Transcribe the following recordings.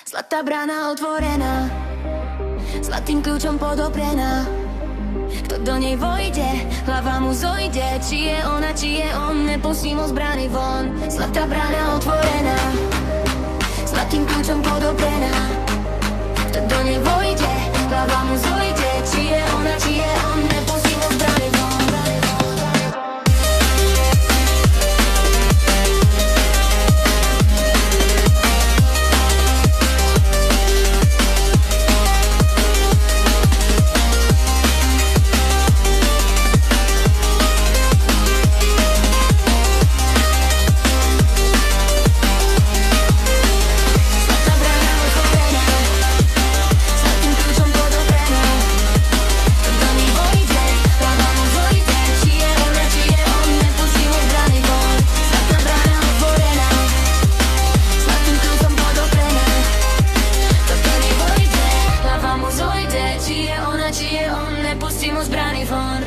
Zlatá brána otvorená, zlatým kľúčom podoprená. Kto do nej vojde, hlava mu zojde. Či je ona, či je on, nepustím ho z brány von. Zlatá brána otvorená, zlatým kľúčom podoprená. Kto do nej vojde, hlava mu zojde. Či je ona, či je on, nepustím ho z brány von. Nepustím ho z brány von.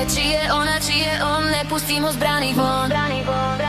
Či je ona, či je on, nepustím ho z brány von.